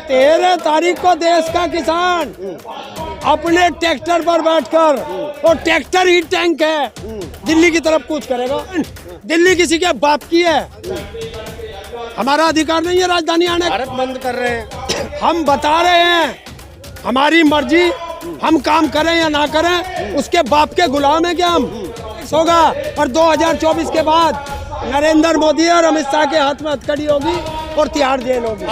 13 तारीख को देश का किसान अपने ट्रैक्टर पर बैठकर, और ट्रैक्टर ही टैंक है, दिल्ली की तरफ कूच करेगा। दिल्ली किसी के बाप की है, हमारा अधिकार नहीं है राजधानी आने। भारत बंद कर रहे हैं, हम बता रहे हैं हमारी मर्जी, हम काम करें या ना करें उसके बाप के गुलाम है क्या हम? होगा और 2024 के बाद नरेंद्र मोदी और अमित शाह के हाथ में हथकड़ी होगी और तिहाड़ जेल होगी।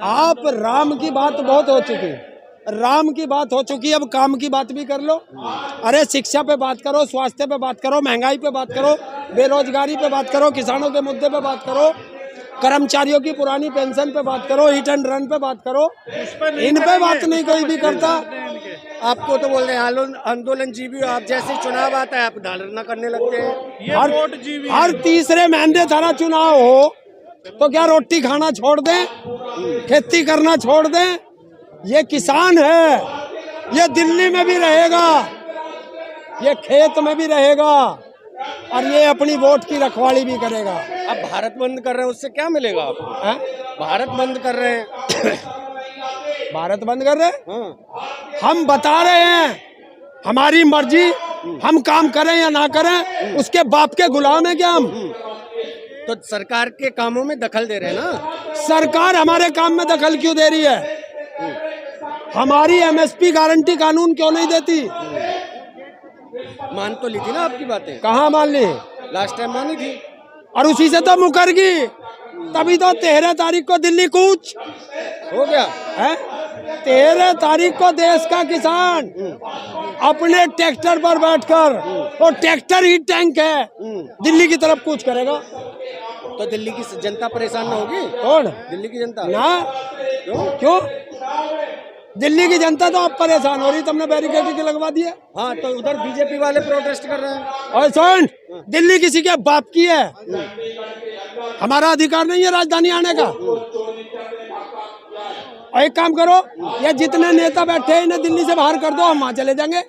आप राम की बात बहुत हो चुकी, राम की बात हो चुकी, अब काम की बात भी कर लो। अरे शिक्षा पे बात करो, स्वास्थ्य पे बात करो, महंगाई पे बात करो, बेरोजगारी पे बात करो, किसानों के मुद्दे पे बात करो, कर्मचारियों की पुरानी पेंशन पे बात करो, हिट एंड रन पे बात करो। इन पे बात नहीं कोई भी करता। आपको तो बोल रहे हैं आंदोलन जीवी, आप जैसे चुनाव आता है आप धारणा करने लगते हैं। हर तीसरे महीने थारा चुनाव हो तो क्या रोटी खाना छोड़ दें, खेती करना छोड़ दें? ये किसान है, ये दिल्ली में भी रहेगा, ये खेत में भी रहेगा और ये अपनी वोट की रखवाली भी करेगा। अब भारत बंद कर रहे हैं, उससे क्या मिलेगा आपको? भारत बंद कर रहे हैं, भारत बंद कर रहे हैं? हाँ। हम बता रहे हैं हमारी मर्जी, हम काम करें या ना करें उसके बाप के गुलाम है क्या हम? तो सरकार के कामों में दखल दे रहे हैं ना। सरकार हमारे काम में दखल क्यों दे रही है? हमारी एमएसपी गारंटी कानून क्यों नहीं देती? मान तो ली थी ना आपकी बातें। कहाँ मान ली? लास्ट टाइम मानी थी और उसी से तो मुकर गई, तभी तो 13 तारीख को दिल्ली कूच हो गया है। 13 तारीख को देश का किसान अपने ट्रैक्टर पर बैठकर, और ट्रैक्टर ही टैंक है, दिल्ली की तरफ कूच करेगा। तो दिल्ली की जनता परेशान न होगी? कौन? दिल्ली की जनता ना। क्यों? दिल्ली की जनता तो आप परेशान हो रही, तुमने बैरिकेड लगवा दिया। हाँ, तो उधर बीजेपी वाले प्रोटेस्ट कर रहे हैं। और सुन, दिल्ली किसी के बाप की है, हमारा अधिकार नहीं है राजधानी आने का। और एक काम करो, ये जितने नेता बैठे हैं इन्हें दिल्ली से बाहर कर दो, हम वहां चले जाएंगे।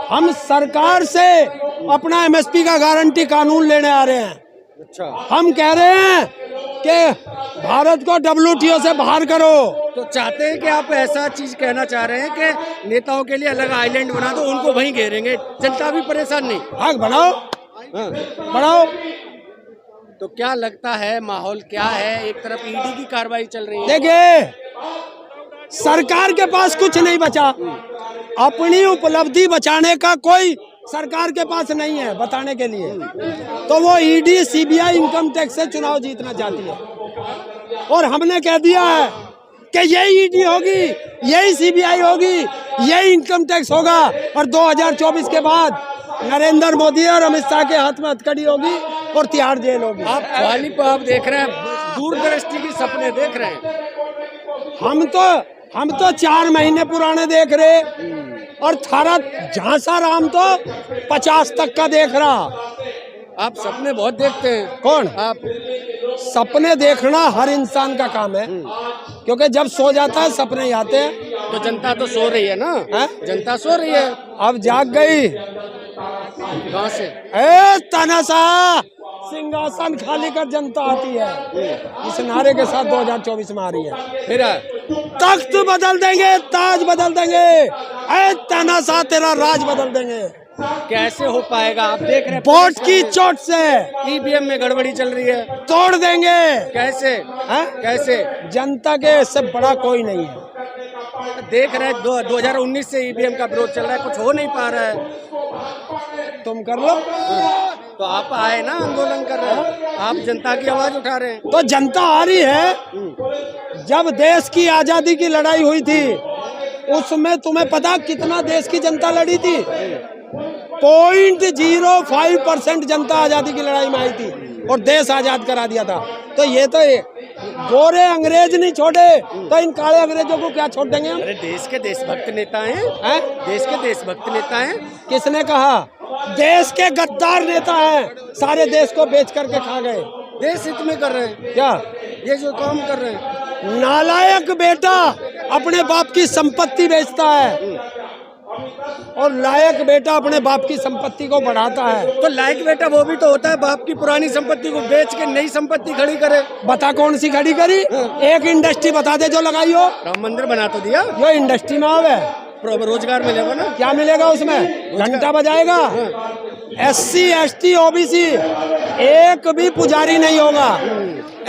हम सरकार से अपना एमएसपी का गारंटी कानून लेने आ रहे हैं। अच्छा, हम कह रहे हैं कि भारत को WTO से बाहर करो। तो चाहते हैं कि आप ऐसा चीज कहना चाह रहे हैं कि नेताओं के लिए अलग आइलैंड बना दो, उनको वहीं घेरेंगे, जनता भी परेशान नहीं। हाँ, बनाओ। हाँ। बनाओ। तो क्या लगता है माहौल क्या है? एक तरफ ईडी की कार्रवाई चल रही है। देखिए, सरकार के पास कुछ नहीं बचा, अपनी उपलब्धि बचाने का कोई सरकार के पास नहीं है बताने के लिए। तो वो ईडी, CBI, इनकम टैक्स से चुनाव जीतना चाहती है, और हमने कह दिया है कि यही ईडी होगी, यही CBI होगी, यही इनकम टैक्स होगा, और 2024 के बाद नरेंद्र मोदी और अमित शाह के हाथ में हथकड़ी होगी और तिहाड़ जेल होगी। आप ख्वाली पर आप देख रहे हैं, दूरदृष्टि की सपने देख रहे हैं। हम तो 4 महीने पुराने देख रहे, और थारा झांसा राम तो 50 तक का देख रहा। आप सपने बहुत देखते हैं। कौन? आप? सपने देखना हर इंसान का काम है, क्योंकि जब सो जाता है सपने ही आते हैं। तो जनता तो सो रही है ना। जनता सो रही है, अब जाग गई। कहाँ से? तनासा सिंहासन खाली कर जनता आती है, इस नारे के साथ 2024 में आ रही है। फिर तख्त बदल देंगे, ताज बदल देंगे, तनासा तेरा राज बदल देंगे। कैसे हो पाएगा? आप देख रहे हैं वोट की चोट से EVM में गड़बड़ी चल रही है, तोड़ देंगे। कैसे? कैसे? जनता के इससे बड़ा कोई नहीं है। देख रहे हैं 2019 से EVM का विरोध चल रहा है, कुछ हो नहीं पा रहा है। तुम कर लो। तो आप आए ना, आंदोलन कर रहे हैं, आप जनता की आवाज उठा रहे हैं। तो जनता आ रही है। जब देश की आजादी की लड़ाई हुई थी, उसमें तुम्हें पता कितना देश की जनता लड़ी थी? 0.05% जनता आजादी की लड़ाई में आई थी और देश आजाद करा दिया था। तो ये तो गोरे अंग्रेज नहीं छोड़े, तो इन काले अंग्रेजों को क्या छोड़ देंगे हम? अरे देश के देशभक्त नेता हैं, देश के देशभक्त नेता हैं। किसने कहा? देश के गद्दार नेता हैं, सारे देश को बेच करके खा गए। देश हित में कर रहे हैं क्या ये जो काम कर रहे हैं? नालायक बेटा अपने बाप की संपत्ति बेचता है। और लायक बेटा अपने बाप की संपत्ति को बढ़ाता है। तो लायक बेटा वो भी तो होता है बाप की पुरानी संपत्ति को बेच के नई संपत्ति खड़ी करे। बता कौन सी खड़ी करी? एक इंडस्ट्री बता दे जो लगाई हो। राम मंदिर बना तो दिया, जो इंडस्ट्री में आवे रोजगार मिलेगा ना। क्या मिलेगा उसमें? घंटा बजाएगा। SC ST OBC एक भी पुजारी नहीं होगा।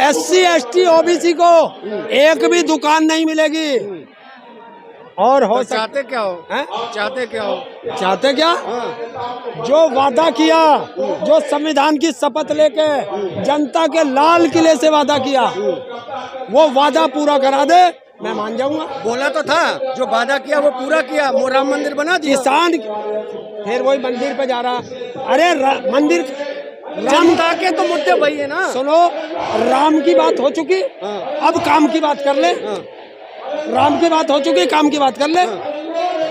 SC ST OBC को एक भी दुकान नहीं मिलेगी। और हो तो चाहते क्या हो? हैं? चाहते क्या हो? चाहते क्या? जो वादा किया, जो संविधान की शपथ लेके जनता के लाल किले से वादा किया, वो वादा पूरा करा दे, मैं मान जाऊंगा। बोला तो था जो वादा किया वो पूरा किया, वो राम मंदिर बना दिया। किसान फिर वही मंदिर पे जा रहा। अरे मंदिर जनता के तो मुद्दे वही है ना। सुनो, राम की बात हो चुकी, अब काम की बात कर ले। राम की बात हो चुकी, काम की बात कर ले।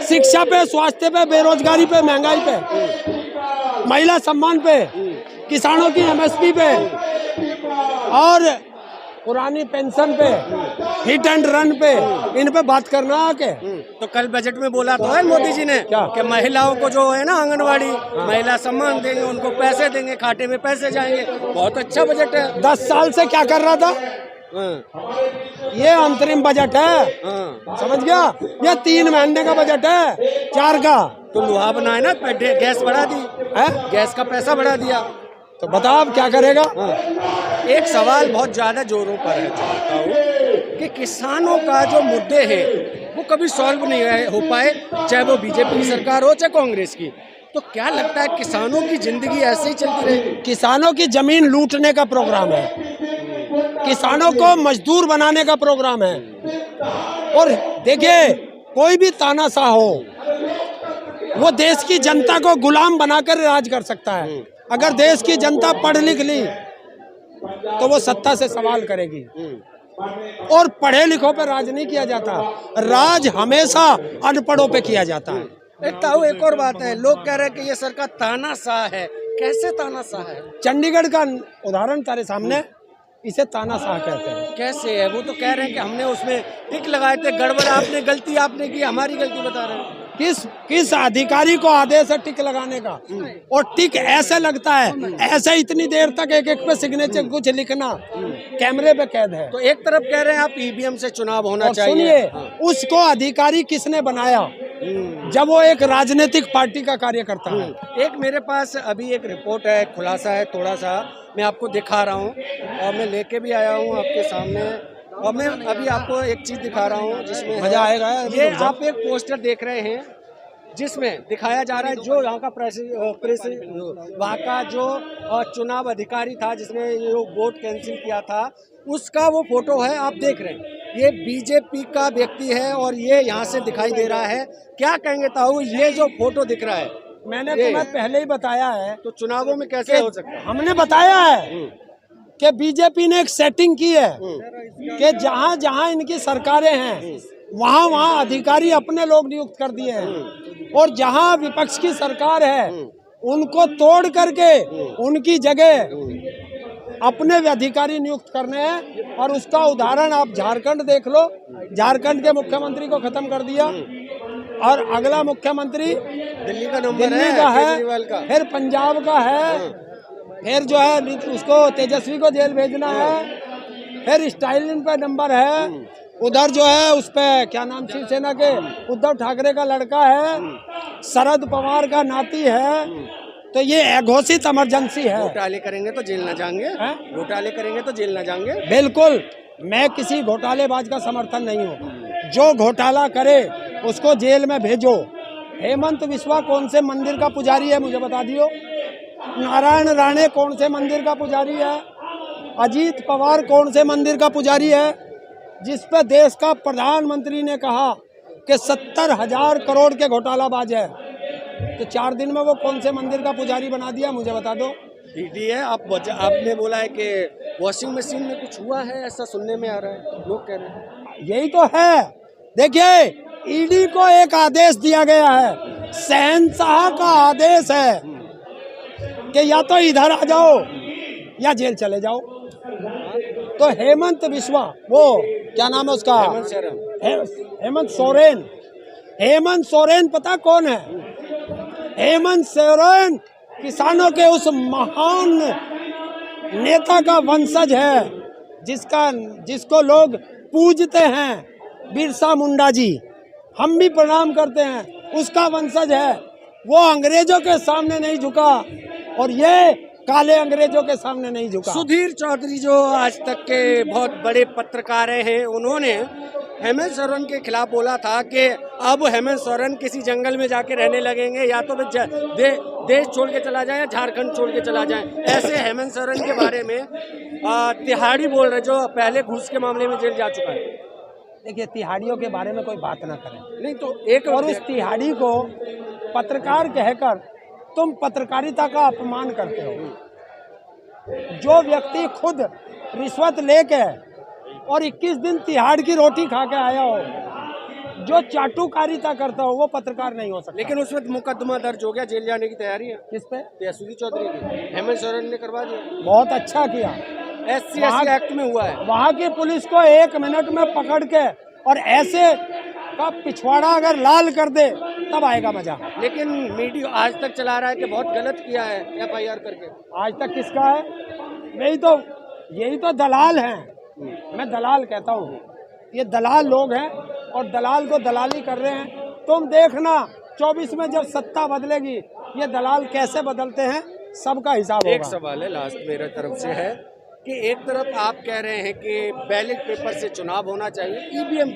शिक्षा पे, स्वास्थ्य पे, बेरोजगारी पे, महंगाई पे, महिला सम्मान पे, किसानों की MSP पे और पुरानी पेंशन पे, हिट एंड रन पे, इन पे बात करना आके। तो कल बजट में बोला तो है मोदी जी ने क्या? कि महिलाओं को जो है ना आंगनवाड़ी महिला सम्मान देंगे, उनको पैसे देंगे, खाते में पैसे जाएंगे। बहुत अच्छा बजट है। 10 साल से क्या कर रहा था? ये अंतरिम बजट है, समझ गया? ये 3 महीने का बजट है, 4 का। तो लोहा बनाए ना, गैस बढ़ा दी है? गैस का पैसा बढ़ा दिया। तो बताओ अब क्या करेगा? एक सवाल बहुत ज्यादा जोरों पर है, चाहता हूँ कि किसानों का जो मुद्दे हैं वो कभी सॉल्व नहीं हो पाए, चाहे वो बीजेपी की सरकार हो चाहे कांग्रेस की। तो क्या लगता है किसानों की जिंदगी ऐसे ही चलती रहेगी? किसानों की जमीन लूटने का प्रोग्राम है, किसानों को मजदूर बनाने का प्रोग्राम है। और देखिए, कोई भी तानाशाह हो, वो देश की जनता को गुलाम बनाकर राज कर सकता है। अगर देश की जनता पढ़ लिख ली तो वो सत्ता से सवाल करेगी। और पढ़े लिखों पे राज नहीं किया जाता, राज हमेशा अनपढ़ों पे किया जाता है। एक और बात है, लोग कह रहे हैं कि ये सरकार तानाशाह है। कैसे तानाशाह है? चंडीगढ़ का उदाहरण तारे सामने, इसे तानाशाह कहते हैं। कैसे है? वो तो कह रहे हैं कि हमने उसमें टिक लगाए थे, गड़बड़ आपने गलती आपने की, हमारी गलती बता रहे हैं। किस अधिकारी को आदेश है टिक लगाने का? और टिक ऐसे लगता है, ऐसे इतनी देर तक एक पे सिग्नेचर कुछ लिखना, कैमरे पे कैद है। तो एक तरफ कह रहे हैं आप EVM से चुनाव होना चाहिए। सुनिए, उसको अधिकारी किसने बनाया? जब वो एक राजनीतिक पार्टी का कार्य करता है। एक मेरे पास अभी एक रिपोर्ट है, खुलासा है, थोड़ा सा मैं आपको दिखा रहा हूँ और मैं लेके भी आया हूँ आपके सामने। और मैं अभी आपको एक चीज दिखा रहा हूँ जिसमें मजा आएगा। ये आप एक पोस्टर देख रहे हैं जिसमें दिखाया जा रहा है जो यहाँ का प्रेस वहाँ का जो चुनाव अधिकारी था जिसने ये वोट कैंसिल किया था, उसका वो फोटो है, आप देख रहे हैं। ये बीजेपी का व्यक्ति है और ये यहाँ से दिखाई दे रहा है। क्या कहेंगे ताऊ, ये जो फोटो दिख रहा है? मैंने तुम्हें पहले ही बताया है। तो चुनावों में कैसे हो सकता है? हमने बताया है कि बीजेपी ने एक सेटिंग की है कि जहाँ जहाँ इनकी सरकारें हैं वहाँ वहाँ अधिकारी अपने लोग नियुक्त कर दिए हैं। और जहाँ विपक्ष की सरकार है उनको तोड़ करके उनकी जगह अपने अधिकारी नियुक्त करने हैं। और उसका उदाहरण आप झारखंड देख लो। झारखंड के मुख्यमंत्री को खत्म कर दिया और अगला मुख्यमंत्री दिल्ली का नंबर दिल्ली का है, फिर पंजाब का है, फिर जो है उसको तेजस्वी को जेल भेजना है, फिर स्टालिन पे नंबर है, उधर जो है उस पे क्या नाम, शिवसेना के उद्धव ठाकरे का लड़का है, शरद पवार का नाती है। तो ये घोषित इमरजेंसी है। घोटाले करेंगे तो जेल न जाएंगे, घोटाले करेंगे तो जेल न जाएंगे। बिल्कुल, मैं किसी घोटालेबाज का समर्थन नहीं हूँ। जो घोटाला करे उसको जेल में भेजो। हेमंत बिस्वा कौन से मंदिर का पुजारी है मुझे बता दियो। नारायण राणे कौन से मंदिर का पुजारी है। अजीत पवार कौन से मंदिर का पुजारी है, जिस पे देश का प्रधानमंत्री ने कहा कि 70,000 करोड़ के घोटालाबाज है। तो 4 दिन में वो कौन से मंदिर का पुजारी बना दिया, मुझे बता दो। ईडी है। आपने बोला है कि वॉशिंग मशीन में कुछ हुआ है, ऐसा सुनने में आ रहा है, लोग कह रहे हैं। यही तो है। देखिए, ईडी को एक आदेश दिया गया है, शहंशाह का आदेश है कि या तो इधर आ जाओ या जेल चले जाओ। तो हेमंत बिस्वा, वो क्या नाम है उसका, हेमंत सोरेन। हेमंत सोरेन पता कौन है? हेमंत सोरेन किसानों के उस महान नेता का वंशज है, जिसको लोग पूजते हैं, बिरसा मुंडा जी, हम भी प्रणाम करते हैं, उसका वंशज है। वो अंग्रेजों के सामने नहीं झुका और ये काले अंग्रेजों के सामने नहीं झुका। सुधीर चौधरी जो आज तक के बहुत बड़े पत्रकार हैं, उन्होंने हेमंत सोरेन के खिलाफ बोला था कि अब हेमंत सोरेन किसी जंगल में जाके रहने लगेंगे, या तो देश छोड़ के चला जाए या झारखंड छोड़ के चला जाए। ऐसे हेमंत सोरेन के बारे में तिहाड़ी बोल रहे, जो पहले घूस के मामले में जेल जा चुका है। देखिए, तिहाड़ियों के बारे में कोई बात ना करें। नहीं तो एक और उस तिहाड़ी को पत्रकार कहकर तुम पत्रकारिता का अपमान करते हो। जो व्यक्ति खुद रिश्वत लेके और 21 दिन तिहाड़ की रोटी खा के आया हो, जो चाटुकारिता करता हो, वो पत्रकार नहीं हो सकता। लेकिन उस वक्त मुकदमा दर्ज हो गया, जेल जाने की तैयारी है। किस पे? सुधीर चौधरी की। हेमंत सोरेन ने करवा दिया। बहुत अच्छा किया। SC एक्ट में हुआ है। वहाँ की पुलिस को 1 मिनट में पकड़ के और ऐसे का पिछवाड़ा अगर लाल कर दे तब आएगा मजा। लेकिन मीडिया आज तक चला रहा है कि बहुत गलत किया है FIR करके। आज तक किसका है? यही तो दलाल हैं। मैं दलाल कहता हूँ, ये दलाल लोग हैं और दलाल को दलाली कर रहे हैं। तुम देखना 24 में जब सत्ता बदलेगी, ये दलाल कैसे बदलते हैं, सबका हिसाब होगा। एक सवाल है लास्ट मेरे तरफ से है कि एक तरफ आप कह रहे हैं कि बैलेट पेपर से चुनाव होना चाहिए, EVM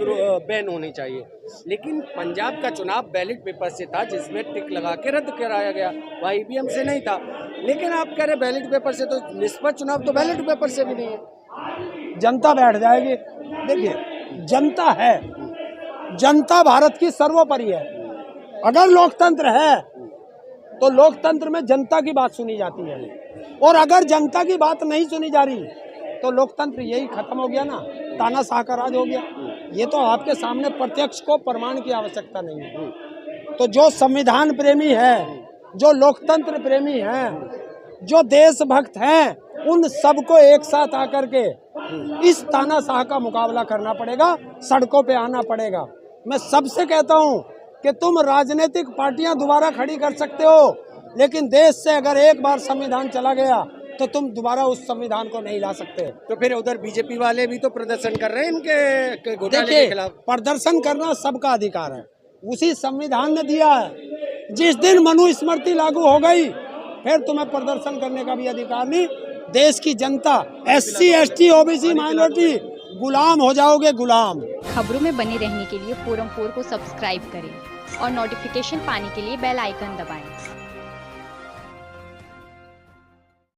बैन होनी चाहिए, लेकिन पंजाब का चुनाव बैलेट पेपर से था, जिसमें टिक लगा के रद्द कराया गया, वहाँ EVM से नहीं था। लेकिन आप कह रहे बैलेट पेपर से, तो निष्पक्ष चुनाव तो बैलेट पेपर से भी नहीं है। जनता बैठ जाएगी। देखिए, जनता है, जनता भारत की सर्वोपरि है। अगर लोकतंत्र है तो लोकतंत्र में जनता की बात सुनी जाती है, और अगर जनता की बात नहीं सुनी जा रही तो लोकतंत्र यही खत्म हो गया ना, तानाशाह का राज हो गया। ये तो आपके सामने प्रत्यक्ष को प्रमाण की आवश्यकता नहीं है। तो जो संविधान प्रेमी है, जो लोकतंत्र प्रेमी हैं, जो देशभक्त हैं, उन सबको एक साथ आकर के इस तानाशाह का मुकाबला करना पड़ेगा, सड़कों पे आना पड़ेगा। मैं सबसे कहता हूं कि तुम राजनीतिक पार्टियां दोबारा खड़ी कर सकते हो, लेकिन देश से अगर एक बार संविधान चला गया तो तुम दोबारा उस संविधान को नहीं ला सकते। तो फिर उधर बीजेपी वाले भी तो प्रदर्शन कर रहे हैं इनके घोटाले के खिलाफ। प्रदर्शन करना सबका अधिकार है, उसी संविधान ने दिया है। जिस दिन मनुस्मृति लागू हो गई, फिर तुम्हें प्रदर्शन करने का भी अधिकार नहीं। देश की जनता, SC ST OBC माइनॉरिटी, गुलाम हो जाओगे, गुलाम। खबरों में बने रहने के लिए फोरम 4 को सब्सक्राइब करें और नोटिफिकेशन पाने के लिए बेल आइकन दबाएं।